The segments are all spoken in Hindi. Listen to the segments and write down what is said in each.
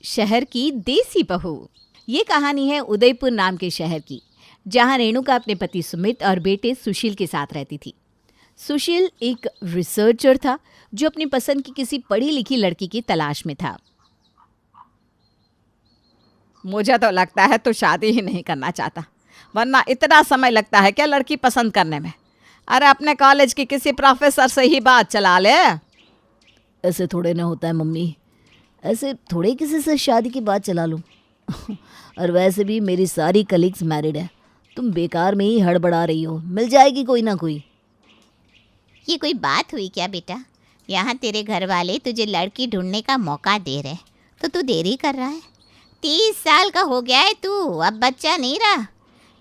शहर की देसी बहू। ये कहानी है उदयपुर नाम के शहर की, जहाँ रेणुका अपने पति सुमित और बेटे सुशील के साथ रहती थी। सुशील एक रिसर्चर था जो अपनी पसंद की किसी पढ़ी लिखी लड़की की तलाश में था। मुझे तो लगता है तो शादी ही नहीं करना चाहता, वरना इतना समय लगता है क्या लड़की पसंद करने में। अरे अपने कॉलेज की किसी प्रोफेसर से ही बात चला ले। ऐसे थोड़े ना होता है मम्मी, ऐसे थोड़े किसी से शादी की बात चला लूँ। और वैसे भी मेरी सारी कलीग्स मैरिड है, तुम बेकार में ही हड़बड़ा रही हो, मिल जाएगी कोई ना कोई। ये कोई बात हुई क्या बेटा? यहाँ तेरे घर वाले तुझे लड़की ढूंढने का मौका दे रहे तो तू देरी कर रहा है। 30 साल का हो गया है तू, अब बच्चा नहीं रहा।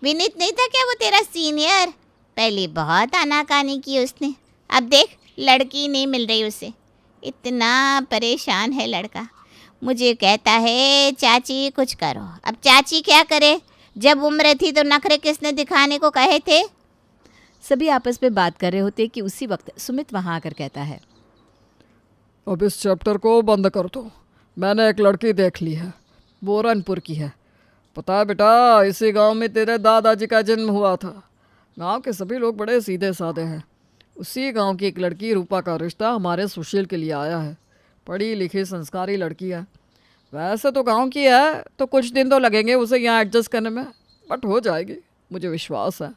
विनीत नहीं था क्या वो तेरा सीनियर? पहले बहुत आनाकानी की उसने, अब देख लड़की नहीं मिल रही उसे। इतना परेशान है लड़का। मुझे कहता है चाची कुछ करो। अब चाची क्या करे, जब उम्र थी तो नखरे किसने दिखाने को कहे थे। सभी आपस में बात कर रहे होते कि उसी वक्त सुमित वहां आकर कहता है, अब इस चैप्टर को बंद कर दो। मैंने एक लड़की देख ली है, बोरनपुर की है। पता है बेटा, इसी गांव में तेरे दादाजी का जन्म हुआ था। गांव के सभी लोग बड़े सीधे साधे हैं। उसी गांव की एक लड़की रूपा का रिश्ता हमारे सुशील के लिए आया है। पढ़ी लिखी संस्कारी लड़की है। वैसे तो गांव की है तो कुछ दिन तो लगेंगे उसे यहाँ एडजस्ट करने में, बट हो जाएगी, मुझे विश्वास है।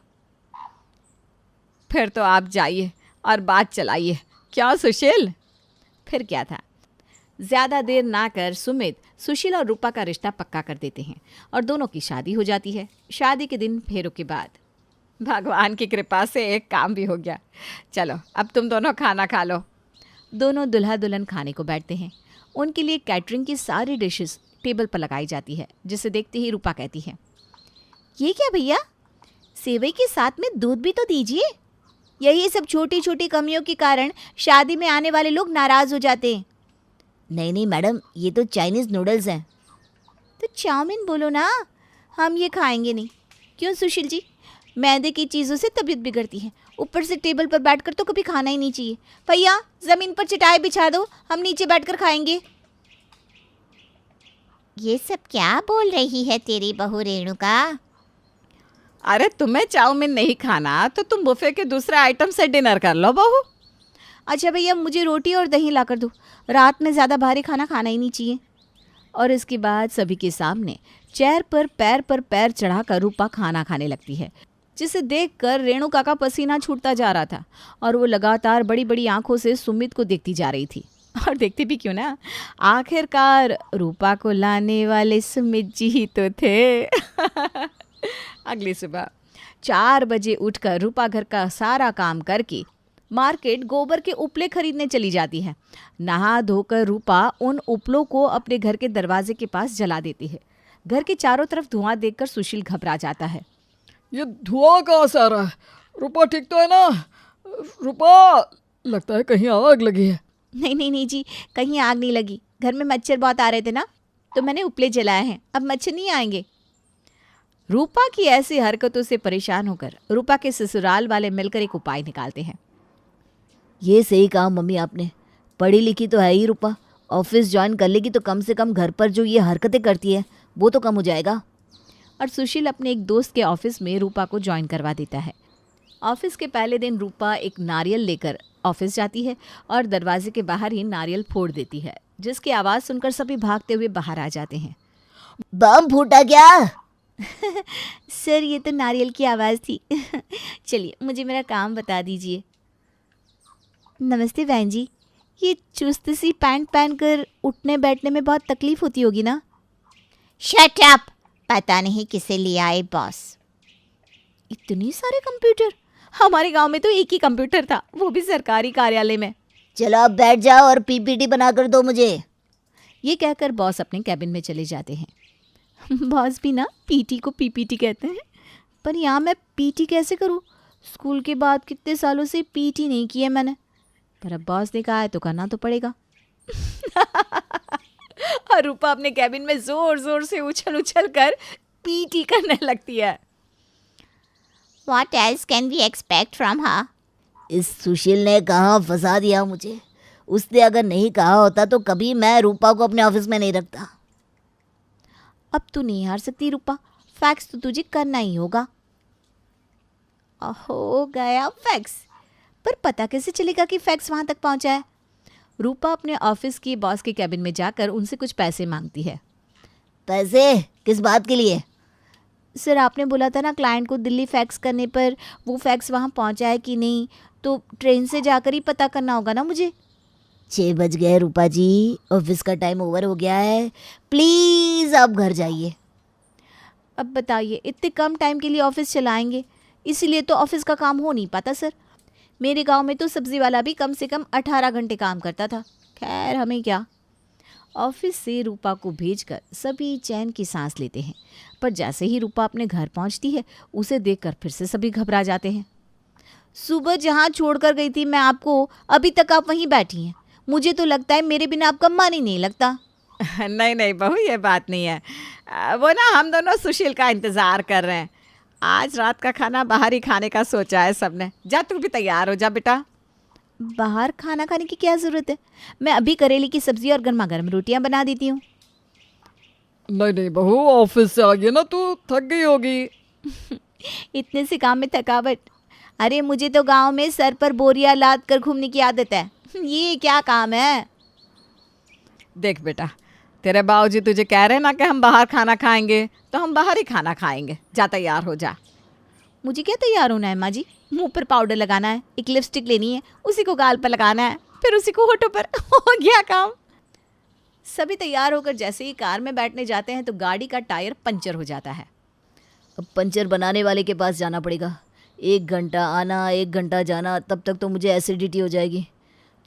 फिर तो आप जाइए और बात चलाइए, क्या सुशील? फिर क्या था, ज़्यादा देर ना कर सुमित सुशील और रूपा का रिश्ता पक्का कर देते हैं और दोनों की शादी हो जाती है। शादी के दिन फेरों के बाद भगवान की कृपा से एक काम भी हो गया। चलो अब तुम दोनों खाना खा लो। दोनों दुल्हा दुल्हन खाने को बैठते हैं। उनके लिए कैटरिंग की सारी डिशेस टेबल पर लगाई जाती है, जिसे देखते ही रूपा कहती है, ये क्या भैया, सेवई के साथ में दूध भी तो दीजिए। यही सब छोटी छोटी कमियों के कारण शादी में आने वाले लोग नाराज़ हो जाते हैं। नहीं नहीं मैडम, ये तो चाइनीज़ नूडल्स हैं। तो चाउमीन बोलो ना, हम ये खाएंगे नहीं। क्यों सुशील जी, मैदे की चीज़ों से तबीयत बिगड़ती है, ऊपर से टेबल पर बैठकर तो कभी खाना ही नहीं चाहिए। भैया ज़मीन पर चटाई बिछा दो, हम नीचे बैठकर खाएंगे। ये सब क्या बोल रही है तेरी बहू रेणुका? अरे तुम्हें चाउमीन नहीं खाना तो तुम बुफे के दूसरे आइटम से डिनर कर लो बहू। अच्छा भैया, मुझे रोटी और दही ला कर दो, रात में ज़्यादा भारी खाना खाना ही नहीं चाहिए। और इसके बाद सभी के सामने चेयर पर पैर चढ़ाकर रूपा खाना खाने लगती है, जिसे देखकर रेणुका का पसीना छूटता जा रहा था और वो लगातार बड़ी बड़ी आंखों से सुमित को देखती जा रही थी। और देखती भी क्यों ना, आखिरकार रूपा को लाने वाले सुमित जी ही तो थे। अगली सुबह 4 बजे उठकर रूपा घर का सारा काम करके मार्केट गोबर के उपले खरीदने चली जाती है। नहा धोकर रूपा उन उपलों को अपने घर के दरवाजे के पास जला देती है। घर के चारों तरफ धुआं देखकर सुशील घबरा जाता है। ये धुआं कहाँ से आ रहा है? रूपा ठीक तो है ना? रूपा, लगता है कहीं आग लगी है। नहीं नहीं नहीं जी, कहीं आग नहीं लगी। घर में मच्छर बहुत आ रहे थे ना, तो मैंने उपले जलाए हैं, अब मच्छर नहीं आएंगे। रूपा की ऐसी हरकतों से परेशान होकर रूपा के ससुराल वाले मिलकर एक उपाय निकालते हैं। ये सही कहा मम्मी आपने, पढ़ी लिखी तो है ही रूपा, ऑफिस ज्वाइन कर लेगी तो कम से कम घर पर जो ये हरकतें करती है वो तो कम हो जाएगा। और सुशील अपने एक दोस्त के ऑफिस में रूपा को ज्वाइन करवा देता है। ऑफिस के पहले दिन रूपा एक नारियल लेकर ऑफिस जाती है और दरवाजे के बाहर ही नारियल फोड़ देती है, जिसकी आवाज़ सुनकर सभी भागते हुए बाहर आ जाते हैं। बम फूटा क्या? सर ये तो नारियल की आवाज़ थी। चलिए मुझे मेरा काम बता दीजिए। नमस्ते बहन जी, ये चुस्त सी पैंट पहनकर उठने बैठने में बहुत तकलीफ होती होगी ना? शट अप, पता नहीं किसे ले आए बॉस। इतने सारे कंप्यूटर? हमारे गांव में तो एक ही कंप्यूटर था, वो भी सरकारी कार्यालय में। चलो अब बैठ जाओ और पीपीटी बना कर दो मुझे। ये कहकर बॉस अपने कैबिन में चले जाते हैं। बॉस भी ना पीटी को पीपीटी कहते हैं, पर यहाँ मैं पीटी कैसे करूँ? स्कूल के बाद कितने सालों से पीटी नहीं की है मैंने, पर अब बॉस ने कहा है तो करना तो पड़ेगा। और रूपा अपने कैबिन में जोर जोर से उछल उछल कर पीटी करने लगती है। What else can we expect from her? इस सुशील ने कहाँ फंसा दिया मुझे। उसने अगर नहीं कहा होता तो कभी मैं रूपा को अपने ऑफिस में नहीं रखता। अब तू नहीं हार सकती रूपा, फैक्स तो तुझे करना ही होगा। हो गया फैक्स, पर पता कैसे चलेगा कि फैक्स वहां तक पहुंचा है? रूपा अपने ऑफिस की बॉस के कैबिन में जाकर उनसे कुछ पैसे मांगती है। पैसे किस बात के लिए? सर, आपने बोला था ना क्लाइंट को दिल्ली फैक्स करने पर वो फैक्स वहाँ पहुँचा है कि नहीं, तो ट्रेन से जाकर ही पता करना होगा ना मुझे। 6 बज गए रूपा जी, ऑफिस का टाइम ओवर हो गया है, प्लीज़ आप घर जाइए। अब बताइए, इतने कम टाइम के लिए ऑफिस चलाएंगे, इसीलिए तो ऑफिस का काम हो नहीं पाता सर। मेरे गांव में तो सब्जी वाला भी कम से कम 18 घंटे काम करता था। खैर, हमें क्या। ऑफिस से रूपा को भेजकर सभी चैन की सांस लेते हैं, पर जैसे ही रूपा अपने घर पहुंचती है उसे देखकर फिर से सभी घबरा जाते हैं। सुबह जहां छोड़कर गई थी मैं आपको, अभी तक आप वहीं बैठी हैं। मुझे तो लगता है मेरे बिना आपका मन ही नहीं लगता। नहीं नहीं बहू, ये बात नहीं है। वो ना हम दोनों सुशील का इंतज़ार कर रहे हैं। आज रात का खाना बाहर ही खाने का सोचा है सबने। जा तू भी तैयार हो जा बेटा। बाहर खाना खाने की क्या ज़रूरत है? मैं अभी करेले की सब्ज़ी और गर्मा गर्म रोटियां बना देती हूँ। नहीं नहीं बहू, ऑफिस से आ गई ना, तू थक गई होगी। इतने से काम में थकावट? अरे मुझे तो गांव में सर पर बोरिया लाद कर घूमने की आदत है। ये क्या काम है? देख बेटा, तेरे बाबूजी तुझे कह रहे हैं ना कि हम बाहर खाना खाएंगे, तो हम बाहर ही खाना खाएंगे। जा तैयार हो जा। मुझे क्या तैयार होना है माँ जी? मुंह पर पाउडर लगाना है, एक लिपस्टिक लेनी है, उसी को गाल पर लगाना है, फिर उसी को होठों पर। हो गया काम। सभी तैयार होकर जैसे ही कार में बैठने जाते हैं तो गाड़ी का टायर पंचर हो जाता है। अब पंचर बनाने वाले के पास जाना पड़ेगा। 1 घंटा आना, 1 घंटा जाना, तब तक तो मुझे एसिडिटी हो जाएगी।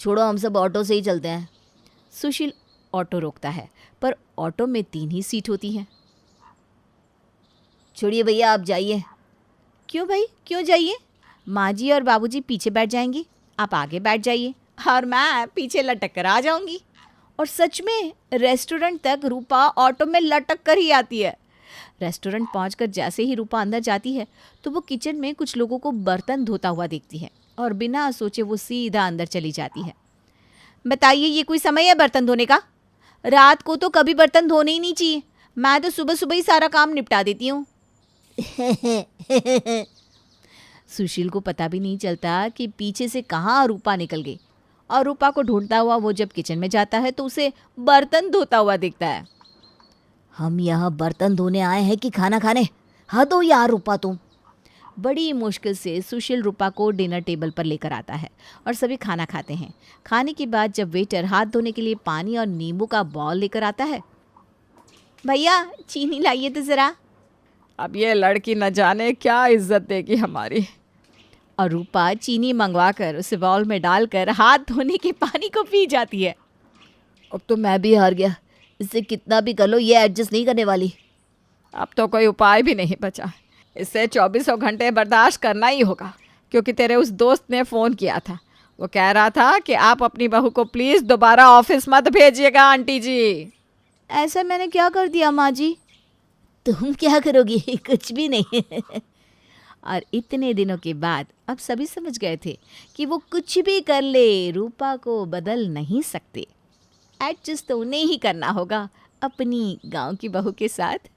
छोड़ो, हम सब ऑटो से ही चलते हैं। सुशील ऑटो रोकता है, पर ऑटो में 3 ही सीट होती हैं। छोड़िए भैया, आप जाइए। क्यों भाई, क्यों जाइए? माँ जी और बाबूजी पीछे बैठ जाएंगी, आप आगे बैठ जाइए और मैं पीछे लटक कर आ जाऊंगी। और सच में रेस्टोरेंट तक रूपा ऑटो में लटक कर ही आती है। रेस्टोरेंट पहुंचकर जैसे ही रूपा अंदर जाती है तो वो किचन में कुछ लोगों को बर्तन धोता हुआ देखती है और बिना सोचे वो सीधा अंदर चली जाती है। बताइए, ये कोई समय है बर्तन धोने का? रात को तो कभी बर्तन धोने ही नहीं चाहिए। मैं तो सुबह सुबह ही सारा काम निपटा देती हूँ। सुशील को पता भी नहीं चलता कि पीछे से कहाँ रूपा निकल गई, और रूपा को ढूंढता हुआ वो जब किचन में जाता है तो उसे बर्तन धोता हुआ दिखता है। हम यहाँ बर्तन धोने आए हैं कि खाना खाने? हद हो यार रूपा तुम। बड़ी मुश्किल से सुशील रूपा को डिनर टेबल पर लेकर आता है और सभी खाना खाते हैं। खाने के बाद जब वेटर हाथ धोने के लिए पानी और नींबू का बॉल लेकर आता है, भैया चीनी लाइए तो ज़रा। अब ये लड़की न जाने क्या इज्जत देगी हमारी। और रूपा चीनी मंगवा कर उसे बॉल में डालकर हाथ धोने के पानी को पी जाती है। अब तो मैं भी हार गया, इससे कितना भी कर लो ये एडजस्ट नहीं करने वाली। अब तो कोई उपाय भी नहीं बचा। इससे 24 घंटे बर्दाश्त करना ही होगा, क्योंकि तेरे उस दोस्त ने फ़ोन किया था। वो कह रहा था कि आप अपनी बहू को प्लीज़ दोबारा ऑफिस मत भेजिएगा आंटी जी। ऐसा मैंने क्या कर दिया माँ जी? तुम क्या करोगी? कुछ भी नहीं। और इतने दिनों के बाद अब सभी समझ गए थे कि वो कुछ भी कर ले, रूपा को बदल नहीं सकते। एडजस्ट तो उन्हें ही करना होगा अपनी गांव की बहू के साथ।